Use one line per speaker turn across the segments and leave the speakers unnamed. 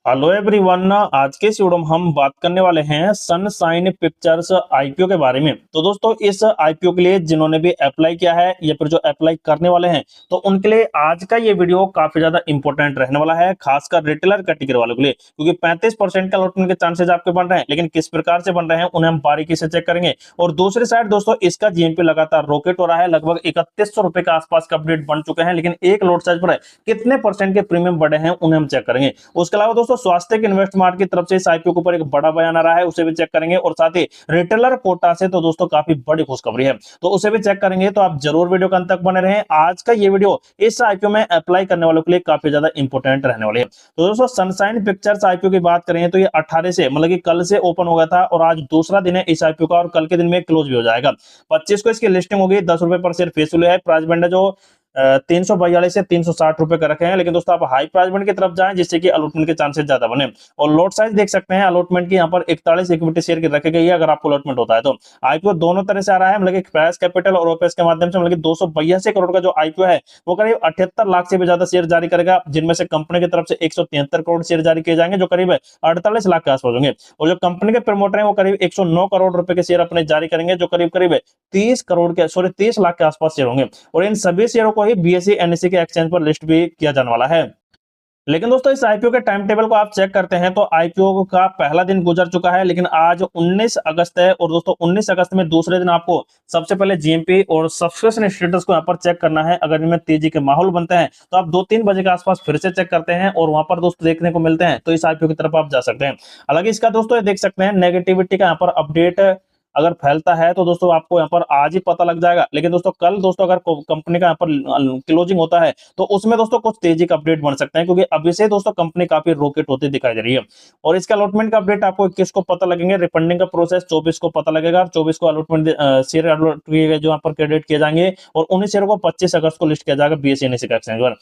Hello everyone. आज के इस वीडियो में हम बात करने वाले हैं सनशाइन पिक्चर्स आईपीओ के बारे में। तो दोस्तों इस आईपीओ के लिए जिन्होंने भी अप्लाई किया है या फिर जो अप्लाई करने वाले हैं, तो उनके लिए आज का ये वीडियो काफी ज्यादा इंपॉर्टेंट रहने वाला है, खासकर रिटेलर कैटेगरी वालों के लिए, क्योंकि 35% का अलॉटमेंट के चांसेस आपके बन रहे हैं। लेकिन किस प्रकार से बन रहे हैं उन्हें हम बारीकी से चेक करेंगे। और दूसरी साइड दोस्तों इसका जीएमपी लगातार रॉकेट हो रहा है, लगभग 3100 रुपए के आसपास का अपडेट बन चुके हैं। लेकिन एक लोट साइज पर कितने परसेंट के प्रीमियम बढ़े हैं उन्हें हम चेक करेंगे। उसके अलावा दोस्तों स्वास्थ्य इन्वेस्ट मार्ट की तरफ से इस आईपीओ के ऊपर एक बड़ा बयान आ रहा है, उसे भी चेक करेंगे। और साथ ही रिटेलर कोटा से तो दोस्तों काफी बड़ी खुशखबरी है, तो उसे भी चेक करेंगे। तो आप जरूर वीडियो के अंत तक बने रहें। आज का ये वीडियो इस आईपीओ में अप्लाई करने वालों के लिए काफी ज्यादा इंपॉर्टेंट रहने वाली है। तो दोस्तों सनशाइन पिक्चर्स आईपीओ की बात करें तो ये 18 से मतलब कि कल से ओपन हो गया था और आज दूसरा दिन है इस आईपीओ का, और कल के दिन में क्लोज भी हो जाएगा। 25 को इसकी लिस्टिंग होगी, 10 रुपए पर शेयर फेस वैल्यू है। प्राइस बैंड है जो 342 से 360 रुपए का रखे हैं। लेकिन दोस्तों आप हाई प्राइस बैंड की तरफ जाएं जिससे कि अलॉटमेंट के चांसेस ज्यादा बने। और लॉट साइज देख सकते हैं, अलॉटमेंट की यहाँ पर 41 इक्विटी शेयर की रखी गई है अगर आपको अलॉटमेंट होता है तो। आईपीओ दोनों तरह से आ रहा है, मतलब कैश कैपिटल और ओपीएस के माध्यम से। मतलब 282 करोड़ का जो आईपीओ है वो करीब 78 लाख से भी ज्यादा शेयर जारी करेगा, जिनमें से कंपनी की तरफ से 173 करोड़ शेयर जारी किए जाएंगे जो करीब 48 लाख के आसपास होंगे। और जो कंपनी के प्रमोटर है वो करीब 109 करोड़ रुपए के शेयर अपने जारी करेंगे जो करीब करीब 30 लाख के आसपास शेयर होंगे। और इन सभी शेयरों को ही बीएसई एनएसई के एक्सचेंज पर लिस्ट भी किया जाने वाला है। लेकिन दोस्तों इस आईपीओ के टाइम टेबल को आप चेक करते हैं तो आईपीओ का पहला दिन गुजर चुका है, लेकिन आज 19 अगस्त है। और दोस्तों 19 अगस्त में दूसरे दिन आपको सबसे पहले जीएमपी और सब्सक्रिप्शन स्टेटस को यहाँ पर चेक करना है। अगर इनमें तेजी के माहौल बनते हैं तो आप 2-3 बजे के आसपास फिर से चेक करते हैं और वहां पर दोस्तों देखने को मिलते हैं तो इस आईपीओ की तरफ आप जा सकते हैं। हालांकि इसका दोस्तों ये देख सकते हैं नेगेटिविटी का यहाँ पर अपडेट अगर फैलता है तो दोस्तों आपको यहाँ पर आज ही पता लग जाएगा। लेकिन दोस्तों कल दोस्तों अगर कंपनी का यहाँ पर क्लोजिंग होता है तो उसमें दोस्तों कुछ तेजी का अपडेट बन सकते हैं, क्योंकि अभी से दोस्तों कंपनी काफी रॉकेट होती दिखाई दे रही है। और इसके अलॉटमेंट का अपडेट आपको 21 को पता लगेंगे। रिफंडिंग का प्रोसेस 24 को पता लगेगा और 24 को अलॉटमेंट शेयर अलॉट किए गए जो यहाँ पर क्रेडिट किए जाएंगे। और उन्हीं शेयर को 25 अगस्त को लिस्ट किया जाएगा बीएसई का एक्सचेंज पर।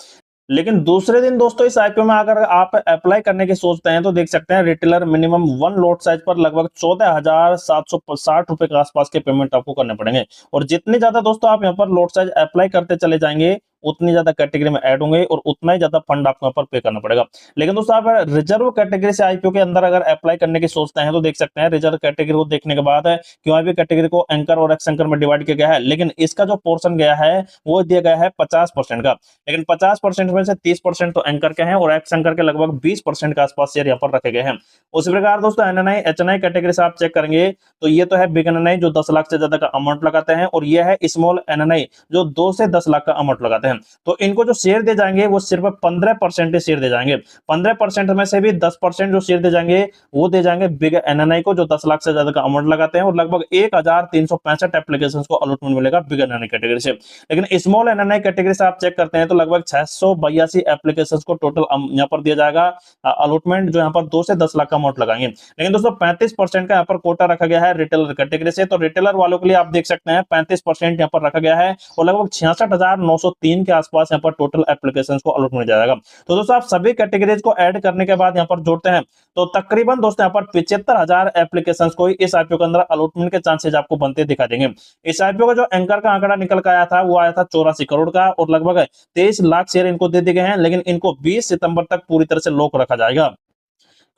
लेकिन दूसरे दिन दोस्तों इस आईपीओ में अगर आप अप्लाई करने की सोचते हैं तो देख सकते हैं रिटेलर मिनिमम 1 लॉट साइज पर लगभग 14,760 रुपए के आसपास के पेमेंट आपको करने पड़ेंगे। और जितनी ज्यादा दोस्तों आप यहाँ पर लॉट साइज अप्लाई करते चले जाएंगे उतनी ज्यादा कैटेगरी में ऐड होंगे और उतना ही ज्यादा फंड आपको यहाँ पर पे करना पड़ेगा। लेकिन दोस्तों आप रिजर्व कैटेगरी से आईपीओ के अंदर अगर अप्लाई करने की सोचते हैं तो देख सकते हैं रिजर्व कैटेगरी को देखने के बाद क्यों भी कैटेगरी को एंकर और एक्स एंकर में डिवाइड किया गया है, लेकिन इसका जो पोर्शन गया है वो दिया गया है 50% का। लेकिन 50% में से 30% तो एंकर के हैं और एक्स एंकर के लगभग 20% के आसपास शेयर यहाँ पर रखे गए हैं। उसी प्रकार दोस्तों एनएनआई एचएनआई कैटेगरी से आप चेक करेंगे तो ये तो है बिग एनएनआई जो 10 लाख से ज्यादा का अमाउंट लगाते हैं, और ये है स्मॉल एनएनआई जो 2 से 10 लाख का अमाउंट लगाते हैं। तो इनको जो शेयर दे जाएंगे वो सिर्फ 15% शेयर दे जाएंगे। 15% में से भी 10% जो शेयर दे जाएंगे वो दे जाएंगे बिग एनएनआई को जो 10 लाख से ज्यादा का अमाउंट लगाते हैं। और लगभग 1365 एप्लीकेशन को अलॉटमेंट मिलेगा बिग एनएनआई कैटेगरी से। लेकिन स्मॉल एनएनआई कैटेगरी से आप चेक करते हैं तो लगभग 682 एप्लीकेशन को टोटल यहाँ पर दिया जाएगा अलॉटमेंट, जो यहाँ पर 2 से 10 लाख का अमाउंट लगाएंगे। लेकिन दोस्तों 35% का यहाँ पर कोटा रखा गया है रिटेलर कैटेगरी से। तो रिटेलर वालों के लिए आप देख सकते हैं 35% यहाँ पर रखा गया है और लगभग 66,903 के आसपास यहाँ पर टोटल एप्लीकेशंस को अलॉटमेंट जाएगा। तो दोस्तों आप सभी कैटेगरीज को ऐड करने के बाद यहाँ पर जोड़ते हैं तो तकरीबन दोस्तों यहाँ पर 75,000 एप्लीकेशंस को इस आईपीओ के अंदर अलॉटमेंट के चांसेस आपको बनते दिखा देंगे। इस आईपीओ का जो एंकर का आंकड़ा निकल कर आया था वो आया था 84 करोड़ का और लगभग 23 लाख शेयर इनको दे दिए गए हैं। लेकिन इनको 20 सितंबर तक पूरी तरह से लॉक रखा जाएगा,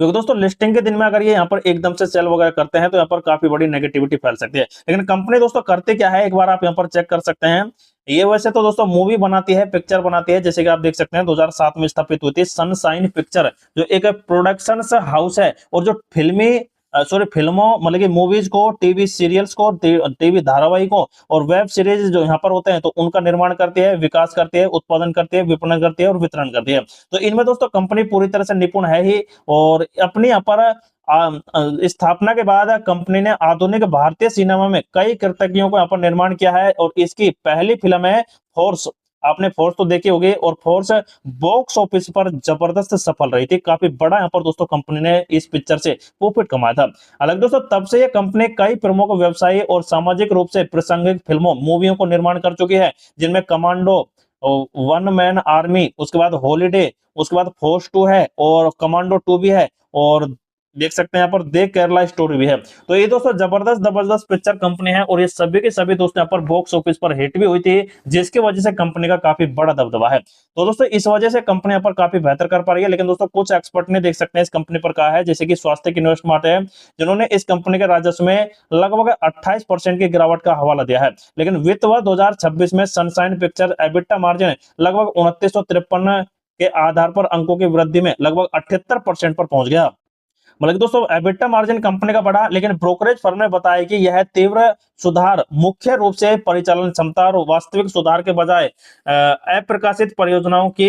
क्योंकि दोस्तों लिस्टिंग के दिन में अगर ये यहाँ पर एकदम से सेल वगैरह करते हैं तो यहाँ पर काफी बड़ी नेगेटिविटी फैल सकती है। लेकिन कंपनी दोस्तों करते क्या है एक बार आप यहाँ पर चेक कर सकते हैं। ये वैसे तो दोस्तों मूवी बनाती है, पिक्चर बनाती है, जैसे कि आप देख सकते हैं 2007 में स्थापित हुई थी सनशाइन पिक्चर जो एक प्रोडक्शन हाउस है। और जो फिल्मों मतलब कि मूवीज को, टीवी सीरियल्स को, टीवी धारावाहिकों और वेब सीरीज जो यहाँ पर होते हैं तो उनका निर्माण करती है, विकास करती है, उत्पादन करती है, विपणन करती है और वितरण करती है। तो इनमें दोस्तों कंपनी पूरी तरह से निपुण है ही। और अपनी यहाँ पर स्थापना के बाद कंपनी ने आधुनिक भारतीय सिनेमा में कई कीर्तियों को यहाँ पर निर्माण किया है। और इसकी पहली फिल्म है फोर्स। आपने फोर्स तो देखी होगी और फोर्स बॉक्स ऑफिस पर जबरदस्त सफल रही थी। काफी बड़ा यहाँ पर दोस्तों कंपनी ने इस पिक्चर से प्रॉफिट कमाया था। हालांकि दोस्तों तब से ये कंपनी कई प्रमुख व्यवसायी और सामाजिक रूप से प्रासंगिक फिल्मों मूवियों को निर्माण कर चुकी है, जिनमें कमांडो, वन मैन आर्मी, उसके बाद हॉलीडे, उसके बाद फोर्स 2 है और कमांडो 2 भी है। और देख सकते हैं यहाँ पर दे केरला स्टोरी भी है। तो ये दोस्तों जबरदस्त जबरदस्त पिक्चर कंपनी है और ये सभी के सभी दोस्तों यहाँ पर बॉक्स ऑफिस पर हिट भी हुई थी, जिसकी वजह से कंपनी का काफी बड़ा दबदबा है। तो दोस्तों इस वजह से कंपनी यहाँ पर काफी बेहतर कर पा रही है। लेकिन दोस्तों कुछ एक्सपर्ट ने देख सकते हैं इस कंपनी पर कहा है, जैसे कि स्वास्थ्य इन्वेस्टमेंट है, जिन्होंने इस कंपनी के राजस्व में लगभग 28% की गिरावट का हवाला दिया है। लेकिन वित्त वर्ष 2026 में सनशाइन पिक्चर एबिटा मार्जिन लगभग 2953 के आधार पर अंकों की वृद्धि में लगभग 78% पर पहुंच गया। मतलब कि दोस्तों एबिटा मार्जिन कंपनी का बढ़ा, लेकिन ब्रोकरेज फर्म ने बताया कि यह तीव्र सुधार मुख्य रूप से परिचालन क्षमता और वास्तविक सुधार के बजाय अप्रकाशित परियोजनाओं की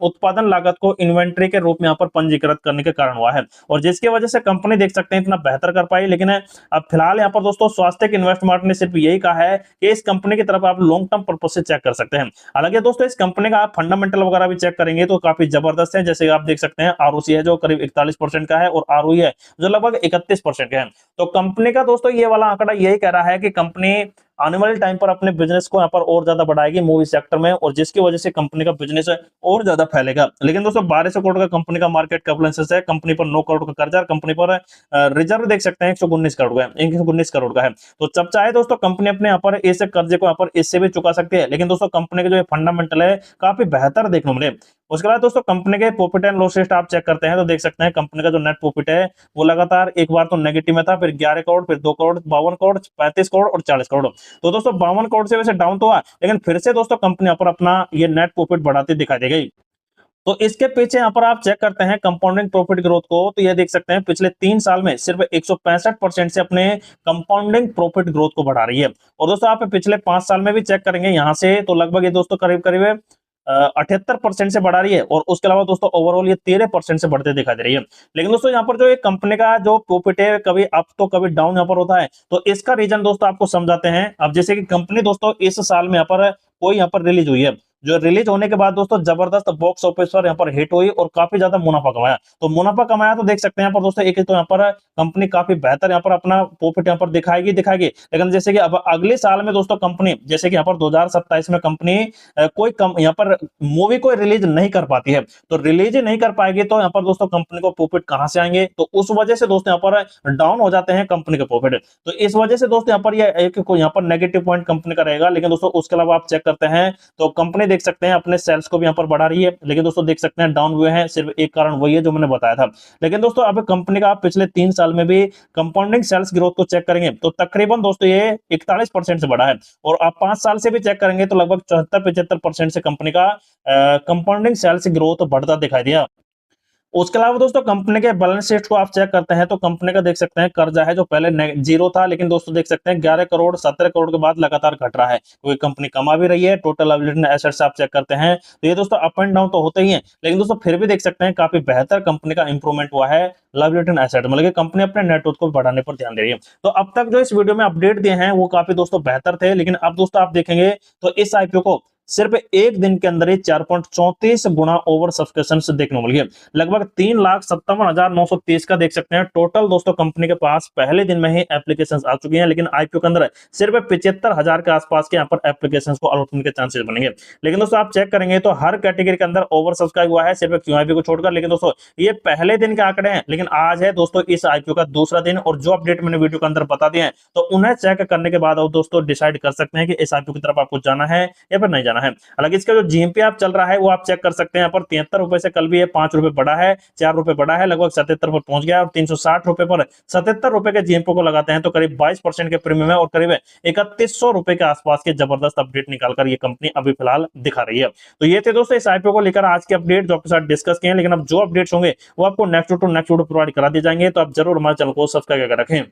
उत्पादन लागत को इन्वेंट्री के रूप में यहाँ पर पंजीकृत करने के कारण हुआ है, और जिसकी वजह से कंपनी देख सकते हैं इतना बेहतर कर पाई। लेकिन अब फिलहाल यहाँ पर दोस्तों स्वास्थ्य इन्वेस्टमेंट ने सिर्फ यही कहा है कि इस कंपनी की तरफ आप लॉन्ग टर्म पर्पज से चेक कर सकते हैं। हालांकि दोस्तों इस कंपनी का आप फंडामेंटल वगैरह भी चेक करेंगे तो काफी जबरदस्त है। जैसे आप देख सकते हैं आरओसी है जो करीब 41% का है और आरओई है जो लगभग 31% का है। तो कंपनी का दोस्तों ये वाला आंकड़ा यही कह रहा है कि कंपनी आने वाले टाइम पर अपने बिजनेस को यहाँ पर और ज्यादा बढ़ाएगी मूवी सेक्टर में, और जिसकी वजह से कंपनी का बिजनेस और ज्यादा फैलेगा। लेकिन दोस्तों 1200 करोड़ का कंपनी का मार्केट कैपिटलाइजेशन है, कंपनी पर 9 करोड़ का कर्जा, कंपनी पर रिजर्व देख सकते हैं 119 करोड़ का है, 119 करोड़ का है। तो जब चाहे दोस्तों कंपनी अपने यहाँ पर इस कर्जे को यहाँ पर इससे भी चुका सकती है। लेकिन दोस्तों कंपनी के जो फंडामेंटल है काफी बेहतर देखने को मिले। उसके बाद दोस्तों कंपनी के प्रॉफिट एंड लॉस स्टेटमेंट आप चेक करते हैं तो देख सकते हैं कंपनी का जो नेट प्रॉफिट है वो लगातार एक बार तो नेगेटिव में था, फिर 11 करोड़, फिर 2 करोड़, 52 करोड़, 35 करोड़ और 40 करोड़। तो दोस्तों 52 करोड़ से वैसे डाउन तो हुआ, लेकिन फिर से दोस्तों कंपनी यहाँ पर अपना ये नेट प्रॉफिट बढ़ाती दिखाई दे गई। तो इसके पीछे यहाँ पर आप चेक करते हैं कंपाउंडिंग प्रॉफिट ग्रोथ को, तो ये देख सकते हैं पिछले 3 साल में सिर्फ 165% से अपने कंपाउंडिंग प्रॉफिट ग्रोथ को बढ़ा रही है। और दोस्तों आप पिछले 5 साल में भी चेक करेंगे यहाँ से तो लगभग ये दोस्तों करीब करीब 78% से बढ़ा रही है, और उसके अलावा दोस्तों ओवरऑल ये 13% से बढ़ते दिखाई दे रही है। लेकिन दोस्तों यहाँ पर जो एक कंपनी का जो प्रॉफिट है कभी अप तो कभी डाउन यहाँ पर होता है, तो इसका रीजन दोस्तों आपको समझाते हैं। अब जैसे कि कंपनी दोस्तों इस साल में यहाँ पर कोई यहाँ पर रिलीज हुई है, जो रिलीज होने के बाद दोस्तों जबरदस्त बॉक्स ऑफिस पर यहाँ पर हिट हुई और काफी ज्यादा मुनाफा कमाया। तो मुनाफा कमाया तो देख सकते हैं यहाँ पर दोस्तों एक तो यहाँ पर कंपनी काफी बेहतर यहाँ पर अपना प्रॉफिट यहाँ पर दिखाएगी। लेकिन जैसे कि अब अगले साल में दोस्तों कंपनी जैसे कि यहाँ पर 2027 में कंपनी कोई यहाँ पर मूवी कोई रिलीज नहीं कर पाती है, तो रिलीज नहीं कर पाएगी तो यहाँ पर दोस्तों कंपनी को प्रॉफिट कहां से आएंगे, तो उस वजह से दोस्तों यहाँ पर डाउन हो जाते हैं कंपनी के प्रॉफिट। तो इस वजह से दोस्तों यहाँ पर यहाँ पर नेगेटिव पॉइंट कंपनी का रहेगा। लेकिन दोस्तों उसके अलावा आप चेक करते हैं तो कंपनी देख सकते हैं अपने सेल्स को भी यहाँ पर बढ़ा रही है, लेकिन दोस्तों देख सकते हैं डाउन हुए हैं, सिर्फ एक कारण वही है जो मैंने बताया था। लेकिन दोस्तों अब कंपनी का आप पिछले 3 साल में भी कंपाउंडिंग सेल्स ग्रोथ को चेक करेंगे तो तकरीबन दोस्तों ये 41% से बढ़ा है, और आप 5 साल से भी चेक करेंगे तो लगभग 74-75% से कंपनी का कंपाउंडिंग सेल्स ग्रोथ बढ़ता दिखाई दिया। उसके अलावा दोस्तों कंपनी के बैलेंस शीट को आप चेक करते हैं तो कंपनी का देख सकते हैं कर्जा है जो पहले जीरो था, लेकिन दोस्तों देख सकते हैं 11 करोड़ 17 करोड़ के बाद लगातार घट रहा है, क्योंकि कंपनी कमा भी रही है। टोटल लायबिलिटी एसेट्स आप चेक करते हैं तो ये दोस्तों अप एंड डाउन तो होते ही हैं, लेकिन दोस्तों फिर भी देख सकते हैं काफी बेहतर कंपनी का इंप्रूवमेंट हुआ है लायबिलिटी एसेट, मतलब कि कंपनी अपने नेटवर्थ को बढ़ाने पर ध्यान दे रही है। तो अब तक जो इस वीडियो में अपडेट दिए हैं वो काफी दोस्तों बेहतर थे, लेकिन अब दोस्तों आप देखेंगे तो इस आईपीओ को सिर्फ एक दिन के अंदर ही 4.34 गुना ओवर सब्सक्रिप्शन देखने को मिली है। लगभग 3,57,930 का देख सकते हैं टोटल दोस्तों कंपनी के पास पहले दिन में ही एप्लीकेशंस आ चुकी हैं, लेकिन आईपीओ के अंदर सिर्फ 75,000 के आसपास के यहाँ पर एप्लीकेशंस को अलॉट होने के चांसेस बनेंगे। लेकिन दोस्तों आप चेक करेंगे तो हर कैटेगरी के अंदर ओवर सब्सक्राइब हुआ है सिर्फ क्यूआईपी को छोड़कर। लेकिन दोस्तों ये पहले दिन के आंकड़े हैं, लेकिन आज है दोस्तों इस आईपीओ का दूसरा दिन, और जो अपडेट मैंने वीडियो के अंदर बता दिए हैं तो उन्हें चेक करने के बाद दोस्तों डिसाइड कर सकते हैं कि इस आईपीओ की तरफ आपको जाना है या फिर नहीं जाना है। हालांकि इसका जो जीएमपी आप चल रहा है वो आप चेक कर सकते हैं, यहाँ पर 73 रुपए से कल भी है 5 रुपए बढ़ा है, 4 रुपए बढ़ा है, लगभग 77 पर पहुंच गया, और 360 रुपए पर 77 रुपए के जीएमपी को लगाते हैं तो करीब 22% के प्रीमियम है, और करीब 3100 रुपए के आसपास के जबरदस्त अपडेट निकालकर ये कंपनी अभी फिलहाल दिखा रही है। तो ये थे दोस्तों इस आईपीओ को लेकर आज के अपडेट जो आपके साथ डिस्कस किए हैं, लेकिन अब जो अपडेट्स होंगे वो आपको next to next video provide करा दिए जाएंगे, तो आप जरूर हमारे चैनल को सब्सक्राइब कर रखें।